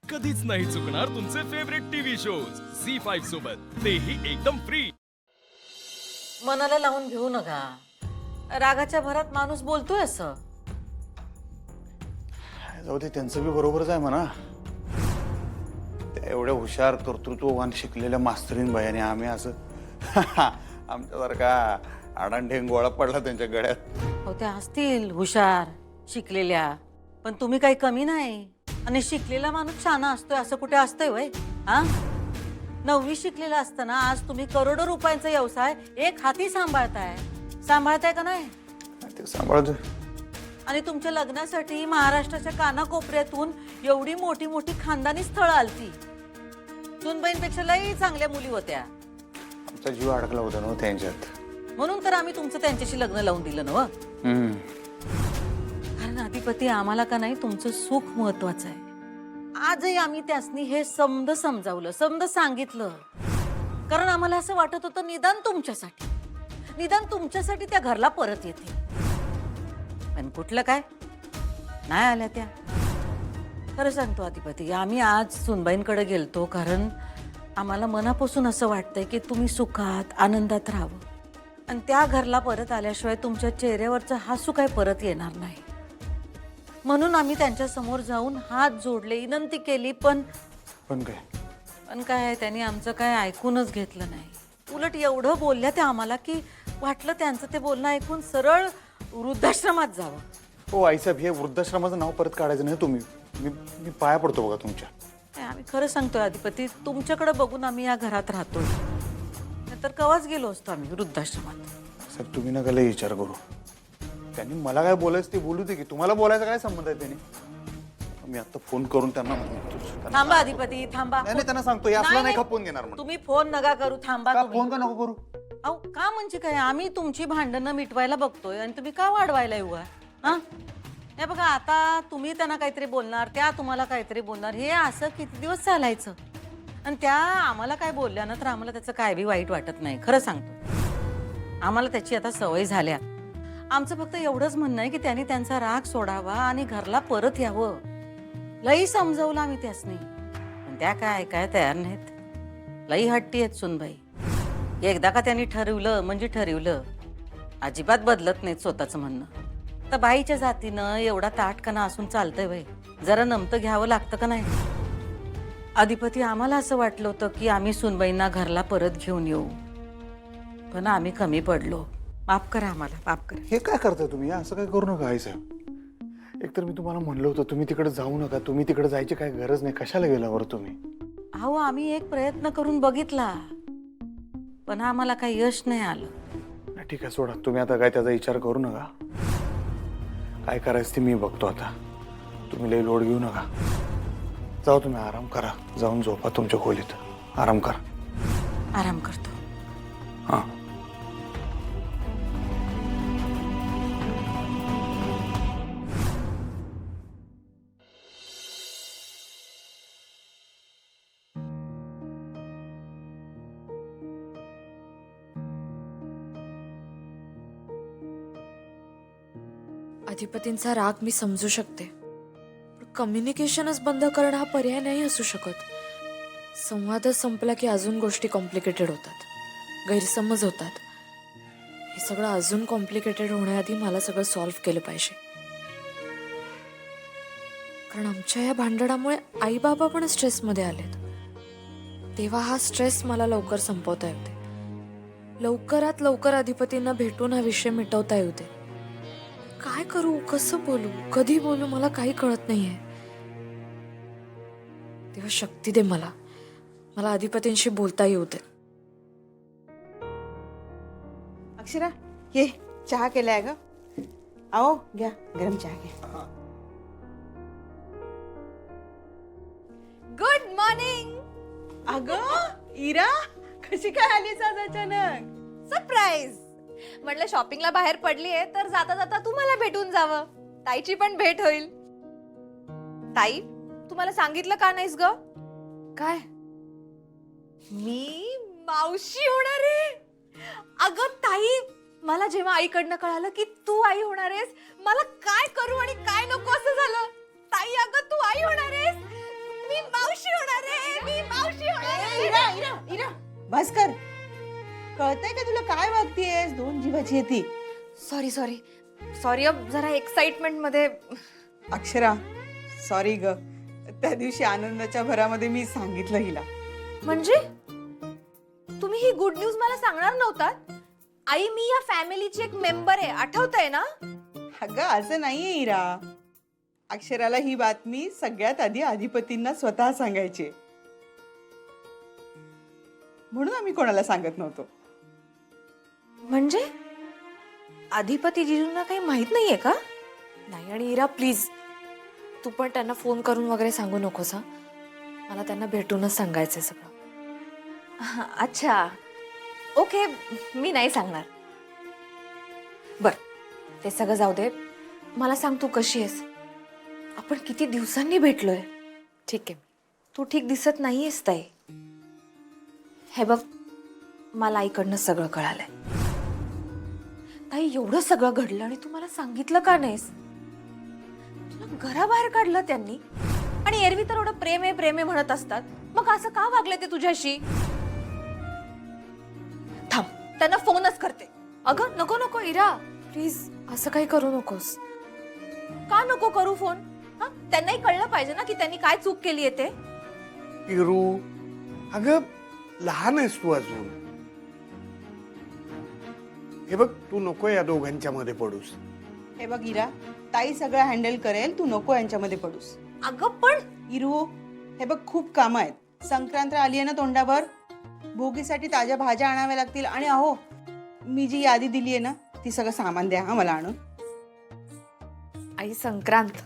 कधीच नाही चुकणार तुमचे फेवरेट टीव्ही शोज झी5 सोबत, तेही एकदम फ्री. मनाला लावून घेऊ नका. रागाच्या भरात माणूस बोलतोय असं. जाऊ दे, त्यांचं बी बरोबरच आहे म्हणा. त्या एवढ्या हुशार कर्तृत्ववान शिकलेल्या मास्तरीन बायाने आम्ही असं आमच्यासारखा आडांढेंग गोळा पडला त्यांच्या गळ्यात. हो, त्या असतील हुशार शिकलेल्या, पण तुम्ही काही कमी नाही. आणि शिकलेला माणूस शहाणा असतोय असं कुठे असतंय वय? हा, 9वी शिकलेला असताना आज तुम्ही करोडो रुपयांचा व्यवसाय एक हाती सांभाळताय का नाही? ते सांभाळतो. आणि तुमच्या लग्नासाठी महाराष्ट्राच्या कानाकोपऱ्यातून एवढी मोठी मोठी खानदानी स्थळं आलती. सुनबाईंपेक्षा लई चांगल्या मुली होत्या. आमचा जीव अडकला होता ना त्यांच्यात. म्हणून तर आम्ही तुमचं त्यांच्याशी लग्न लावून दिलं ना. कारण अधिपती, आम्हाला का नाही तुमचं सुख महत्वाचं आहे. आजही आम्ही त्यासनी हे समज सांगितलं. कारण आम्हाला असं वाटत होतं निदान तुमच्यासाठी त्या घरला परत येते. पण कुठलं काय, नाही आल्या त्या. खरं सांगतो अधिपती, आम्ही आज सुनबाईंकडे गेलतो कारण आम्हाला मनापासून असं वाटतंय की तुम्ही सुखात आनंदात राहावं. आणि त्या घरला परत आल्याशिवाय तुमच्या चेहऱ्यावरचं हसू काय परत येणार नाही. म्हणून आम्ही त्यांच्या समोर जाऊन हात जोडले, विनंती केली. पण काय त्यांनी आमचं काय ऐकूनच घेतलं नाही. उलट एवढं बोलल्या त्या आम्हाला की वाटलं त्यांचं ते बोलणं ऐकून सरळ वृद्धाश्रमात जावं. हो आईसाहेब, हे वृद्धाश्रमाचं नाव परत काढायचं नाही तुम्ही. मी पाया पडतो बघा तुमच्या. आम्ही खरं सांगतोय अधिपती, तुमच्याकडे बघून आम्ही या घरात राहतोय. तर कवाच गेलो असतो आम्ही वृद्धाश्रमात. साहेब, तुम्ही नका लय विचार करू. त्यांनी मला काय बोलायचं ते बोलू दे की. तुम्हाला बोलायचा काय संबंध आहे त्यांनी? मी आता फोन करून त्यांना थांबा अधिपती, थांबा. नाही, त्यांना सांगतो असला नाही खपवून घेणार म्हणून. तुम्ही फोन नका करू, थांबा. फोन का नको करू? अहो, का म्हणजे काय, आम्ही तुमची भांडणं मिटवायला बघतोय आणि तुम्ही का वाढवायला येऊ? हा, हे बघा, आता तुम्ही त्यांना काहीतरी बोलणार, त्या तुम्हाला काहीतरी बोलणार, हे असं किती दिवस चालायचं? आणि त्या आम्हाला काय बोलल्या ना तर आम्हाला त्याचं काय बी वाईट वाटत नाही. खरं सांगतो, आम्हाला त्याची आता सवय झाल्या. आमचं फक्त एवढंच म्हणणं आहे की त्यांनी त्यांचा राग सोडावा आणि घरला परत यावं. लई समजवलं आम्ही त्यासनी, पण त्या काय ऐकाय तयार नाहीत. लई हट्टी आहेत सुनबाई. एकदा का त्यांनी ठरवलं म्हणजे ठरवलं, अजिबात बदलत नाहीत स्वतःचं म्हणणं. तर बाईच्या जातीनं एवढा ताटकणा असून चालतंय वय? जरा नमतं घ्यावं लागतं का नाही? अधिपती, आम्हाला असं वाटलं होतं की आम्ही सुनबाईंना घरला परत घेऊन येऊ, पण आम्ही कमी पडलो. माफ करा आम्हाला, माफ करा. हे काय करताय तुम्ही? असं काय करू नका आईसाहेब. एकतर मी तुम्हाला म्हणलं होतं तुम्ही तिकडे जाऊ नका. तुम्ही तिकडे जायची काय गरज नाही. कशाला गेला बरं तुम्ही? अहो, आम्ही एक प्रयत्न करून बघितला, पण आम्हाला काही यश नाही आलं. ठीक आहे, सोडा तुम्ही. आता काय त्याचा विचार करू नका. काय करायचं ते मी बघतो आता. तुम्ही लई लोड घेऊ नका. जाऊ, तुम्ही आराम करा. जाऊन झोपा तुमच्या खोलीत. आराम करा. आराम करतो. हां. अधिपतींचा राग मी समजू शकते, पण कम्युनिकेशनच बंद करणं हा पर्याय नाही असू शकत. संवादच संपला की अजून गोष्टी कॉम्प्लिकेटेड होतात, गैरसमज होतात. हे सगळं अजून कॉम्प्लिकेटेड होण्याआधी मला सगळं सॉल्व्ह केलं पाहिजे. कारण आमच्या या भांडणामुळे आई बाबा पण स्ट्रेसमध्ये आलेत. तेव्हा हा स्ट्रेस मला लवकर संपवता येते. लवकरात लवकर अधिपतींना भेटून हा विषय मिटवता येते. काय करू, कसं बोलू, कधी बोलू, मला काही कळत नाहीये. तेव्हा शक्ती दे मला अधिपतींशी बोलता येऊ दे. अक्षरा, ये चहा केलाय ग. आओ, घ्या गरम चहा घ्या. Good morning. अगं इरा, कशी काय आलीस आज अचानक? सरप्राईज. म्हटलं शॉपिंगला बाहेर पडली आहे तर जाता जाता तुम्हाला भेटून जावं. ताईची पण भेट होईल. ताई, तुम्हाला सांगितलं का नाहीस ग? काय? मी मावशी होणार आहे. अगं ताई, मला जेव्हा आईकडनं कळालं की तू आई होणार आहेस, मला काय करू आणि काय नको असं झालं. ताई, अगं तू आई होणार आहेस. मी भास्कर कळतंय का तुला काय वागतीयस? 2 जीवाची आहे ती. सॉरी सॉरी सॉरी, अब जरा एक्साइटमेंट मध्ये. अक्षरा सॉरी ग, त्या दिवशी आनंदाच्या भरामध्ये मी सांगितलं हिला. म्हणजे तुम्ही ही गुड न्यूज मला सांगणार नव्हतात? आई, मी या फॅमिलीची एक मेंबर आहे, आठवतंय ना? अगं असं नाहीये इरा. अक्षराला ही बातमी सगळ्यात आधी अधिपतींना स्वतः सांगायची, म्हणून आम्ही कोणाला सांगत नव्हतो. म्हणजे अधिपती जिजूंना काही माहित नाहीये का? नाही, आणि इरा प्लीज तू पण त्यांना फोन करून वगैरे सांगू नकोस हा. मला त्यांना भेटूनच सांगायचंय सगळं. अच्छा ओके, मी नाही सांगणार. बर, ते सगळं जाऊ दे. मला सांग, तू कशी आहेस? आपण किती दिवसांनी भेटलोय. ठीक आहे, तू ठीक दिसत नाहीयेस ताई. हे बघ, मला आईकडनं सगळं कळालंय. ताई, एवढं सगळं घडलं आणि तू मला सांगितलं का नाहीस? तुला घराबाहेर काढलं त्यांनी, आणि एरवी तर एवढं प्रेम आहे म्हणत असतात. मग असं का वागले ते तुझ्याशी? थांब, त्यांना फोनच करते. अगं नको नको इरा, प्लीज असं काही करू नकोस. का नको करू फोन? हा, त्यांनाही कळलं पाहिजे ना की त्यांनी काय चूक केली आहे ते. इरू, अगं लहान आहेस तू अजून. हे बघ, तू नको या दोघांच्या मध्ये पडूस. हे बघ इरा, ताई सगळं हँडल करेल, तू नको यांच्यामध्ये पडूस. अगं पण इरू, हे बघ खूप कामं आहेत. संक्रांत आली आहे ना तोंडावर. भोगीसाठी ताज्या भाज्या आणाव्या लागतील. आणि अहो, मी जी यादी दिली आहे ना, ती सगळं सामान द्या हा मला आणून. आई, संक्रांत.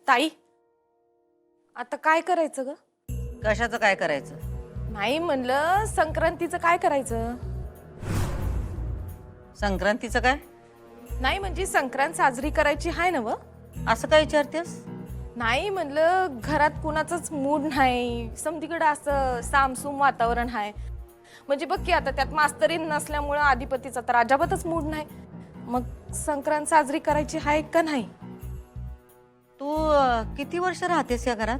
ताई, आता काय करायचं ग? कशाचं काय करायचं? नाही म्हणलं, संक्रांतीचं काय करायचं? संक्रांतीचं काय? नाही म्हणजे संक्रांत साजरी करायची आहे ना व? असं काय विचारतेस? नाही म्हणलं, घरात कुणाचंच मूड नाही, समतीकडे असं सामसूम वातावरण आहे. म्हणजे बघ की, आता त्यात मास्तरीन नसल्यामुळं अधिपतीचा तर अजिबातच मूड नाही. मग संक्रांत साजरी करायची आहे का नाही? तू किती वर्ष राहतेस या घरात?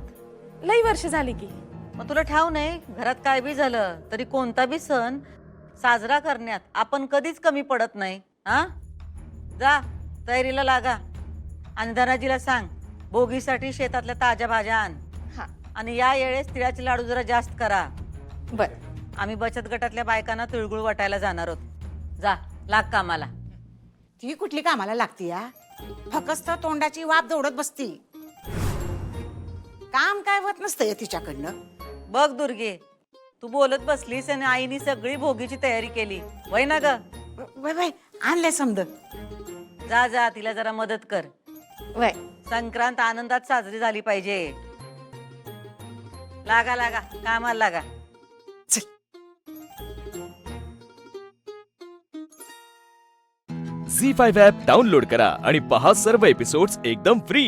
लई वर्ष झाली की. मग तुला ठाव नाही, घरात काय बी झालं तरी कोणता बी सण साजरा करण्यात आपण कधीच कमी पडत नाही. हा, जा तयारीला लागा. आणि धनाजीला सांग, भोगीसाठी शेतातल्या ताज्या भाज्या आण. हा, आणि या वेळेस तिळाचे लाडू जरा जास्त करा. बर. आम्ही बचत गटातल्या बायकांना तिळगुळ वाटायला जाणार आहोत. जा, लाग कामाला. ती कुठली कामाला लागती या? फक्त तोंडाची वाप दौडत बसती. काम काय होत नसतंय तिच्याकडनं. बघ दुर्गे, तू बोलत बसलीस आणि आईनी सगळी भोगीची तयारी केली, वय ना ग? बाय बाय, आणलंय समद. जा जा, तिला जरा मदत कर. वय. संक्रांत आनंदात साजरी झाली पाहिजे. लागा लागा, कामाला लागा. झी 5 ॲप डाउनलोड करा आणि पहा सर्व एपिसोड्स एकदम फ्री.